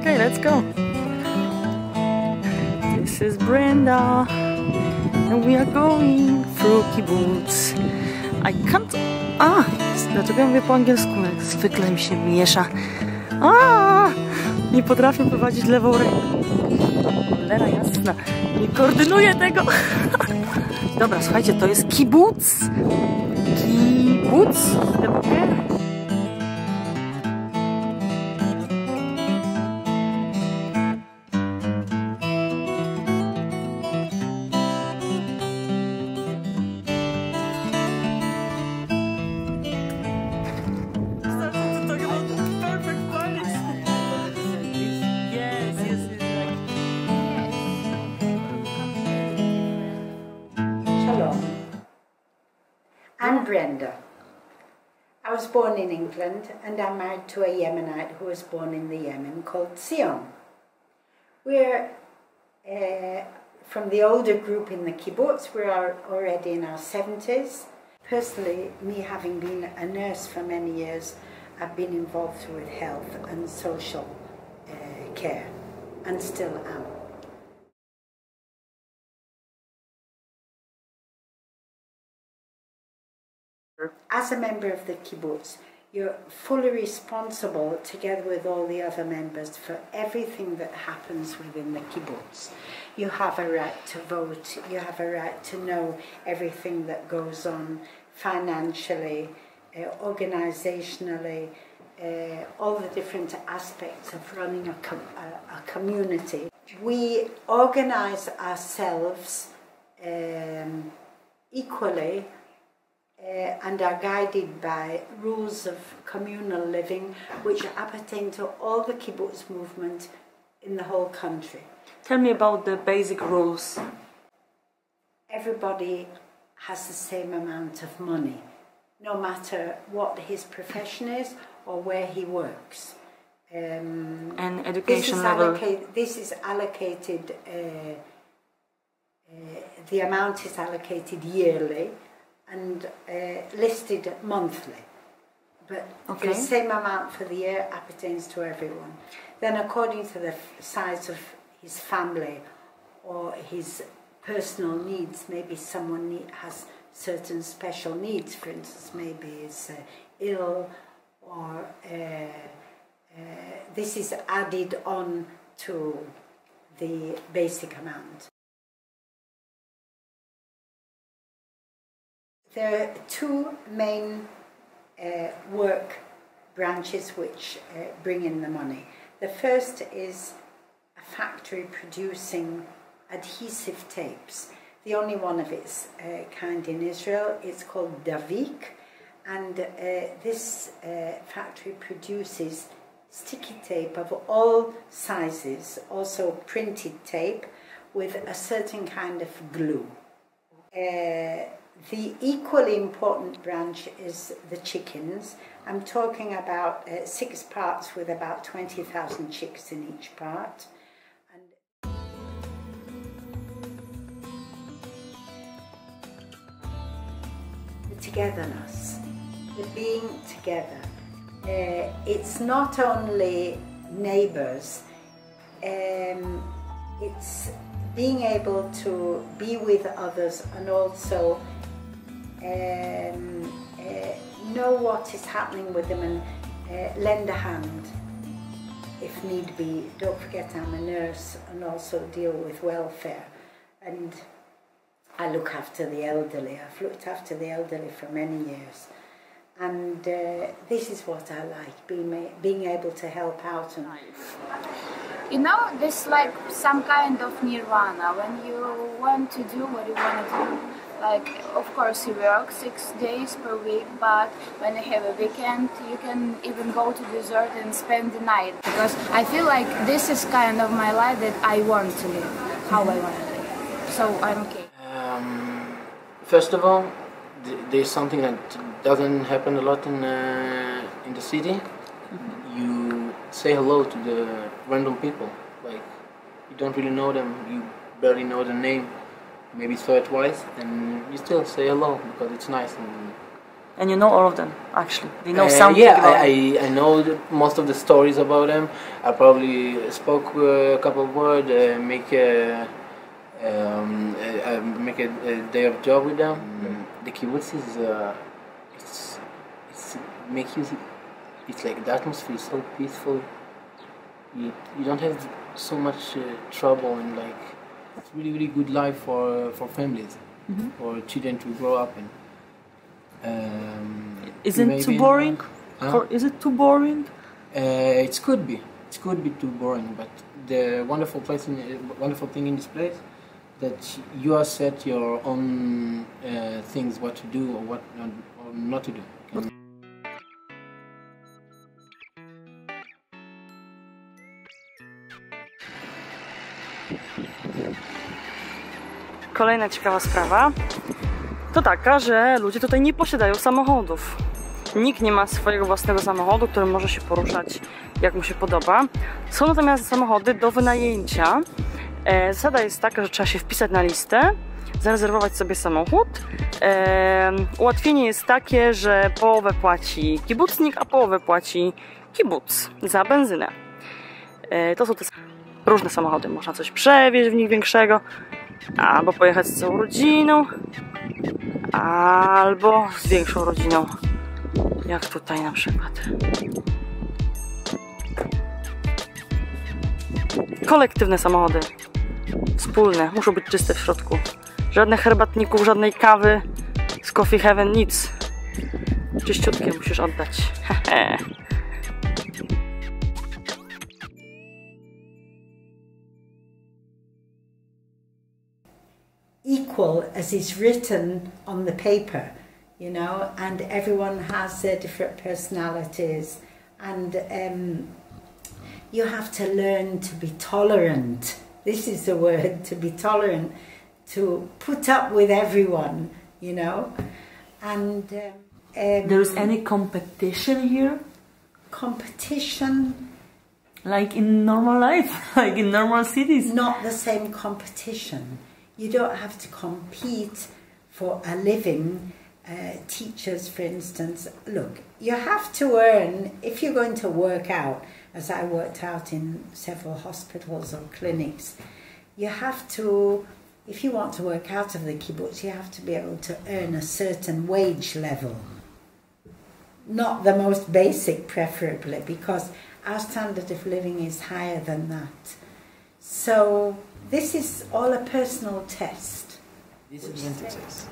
Okay, let's go. This is Brenda, and we are going through kibbutz. I can't... dlaczego ja mówię po angielsku? Jak zwykle mi się miesza. Nie potrafię prowadzić lewą ręką. Cholera jasna. Nie koordynuję tego. Dobra, słuchajcie, to jest kibbutz. Kibbutz Sde Boker. I'm Brenda. I was born in England and I'm married to a Yemenite who was born in the Yemen called Sion. We're from the older group in the kibbutz. We're already in our 70s. Personally, me having been a nurse for many years, I've been involved with health and social care and still am. As a member of the kibbutz, you're fully responsible, together with all the other members, for everything that happens within the kibbutz. You have a right to vote, you have a right to know everything that goes on financially, organizationally, all the different aspects of running a community. We organize ourselves equally and are guided by rules of communal living which appertain to all the kibbutz movement in the whole country. Tell me about the basic rules. Everybody has the same amount of money, no matter what his profession is or where he works. And education level? This is allocated, the amount is allocated yearly and listed monthly, but the same amount for the year appertains to everyone. Then according to the size of his family or his personal needs, maybe someone has certain special needs, for instance, maybe is ill, or this is added on to the basic amount. There are two main work branches which bring in the money. The first is a factory producing adhesive tapes. The only one of its kind in Israel. It's called Davik, and this factory produces sticky tape of all sizes, also printed tape with a certain kind of glue. The equally important branch is the chickens. I'm talking about 6 parts with about 20,000 chicks in each part. And the togetherness, the being together. It's not only neighbours, it's being able to be with others and also know what is happening with them and lend a hand if need be. Don't forget I'm a nurse and also deal with welfare, and I look after the elderly. I've looked after the elderly for many years, and this is what I like, being able to help out. And you know, this like some kind of nirvana when you want to do what you want to do. Like, of course, you work 6 days per week, but when you have a weekend, you can even go to desert and spend the night. Because I feel like this is kind of my life that I want to live, how I want to live. So I'm okay. First of all, there's something that doesn't happen a lot in the city. You say hello to the random people. Like, you don't really know them, you barely know the name. Maybe saw it twice, and you still say hello because it's nice, and And you know all of them, actually. They know something about them. I know most of the stories about them. I probably spoke a couple of words, make a day of job with them. The kibbutz is it's like the atmosphere is so peaceful. You don't have so much trouble, and like it's really good life for families, for children to grow up in. Isn't it too boring? Or is it too boring? It could be. It could be too boring, but the wonderful thing in this place that you are set your own things, what to do or what or not to do. Kolejna ciekawa sprawa to taka, że ludzie tutaj nie posiadają samochodów. Nikt nie ma swojego własnego samochodu, którym może się poruszać jak mu się podoba. Są natomiast samochody do wynajęcia. Zasada jest taka, że trzeba się wpisać na listę, zarezerwować sobie samochód. Ułatwienie jest takie, że połowę płaci kibucnik, a połowę płaci kibbutz za benzynę. To są te różne samochody. Można coś przewieźć w nich większego, albo pojechać z całą rodziną, albo z większą rodziną. Jak tutaj na przykład. Kolektywne samochody. Wspólne. Muszą być czyste w środku. Żadnych herbatników, żadnej kawy z Coffee Heaven, nic. Czyściutkie musisz oddać. Equal as is written on the paper, you know, and everyone has their different personalities, and you have to learn to be tolerant. This is the word, to be tolerant, to put up with everyone, you know. And there's any competition here? Competition? Like in normal life, like in normal cities? Not the same competition. You don't have to compete for a living. Teachers, for instance, look, you have to earn, if you're going to work out, as I worked out in several hospitals or clinics, you have to, if you want to work out of the kibbutz, you have to be able to earn a certain wage level. Not the most basic, preferably, because our standard of living is higher than that. So this is all a personal test. Disadvantages.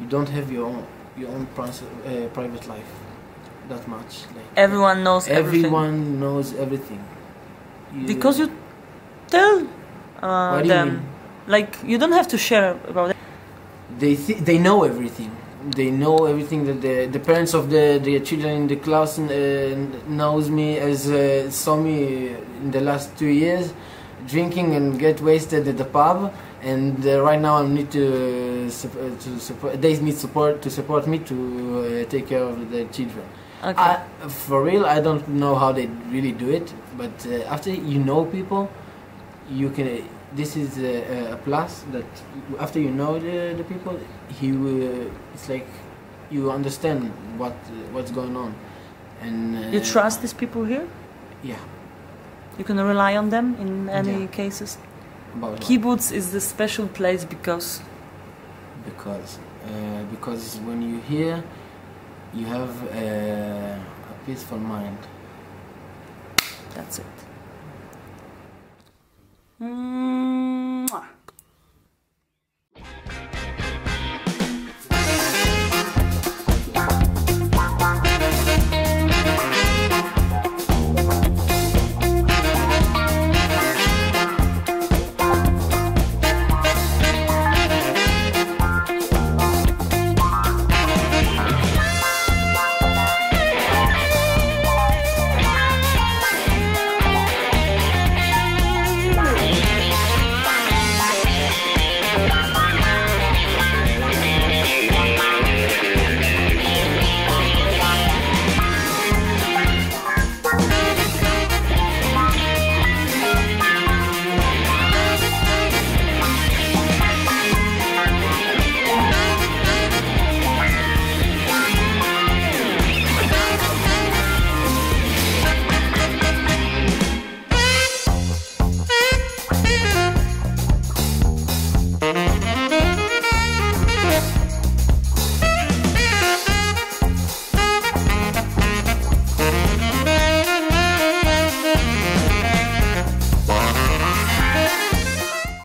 You don't have your own private life that much. Like, everyone knows everything. Everyone knows everything. Because you tell what do them. You mean? Like, you don't have to share about it. They know everything. They know everything that the parents of the children in the class knows me as saw me in the last 2 years drinking and get wasted at the pub, and right now I need to support. They need support to support me to take care of the children. Okay. For real, I don't know how they really do it, but after you know people, you can. This is a plus that after you know the people, it's like you understand what's going on, and you trust these people here. Yeah. You can rely on them in any cases. About Kibbutz is the special place because when you're here, you have a peaceful mind. That's it.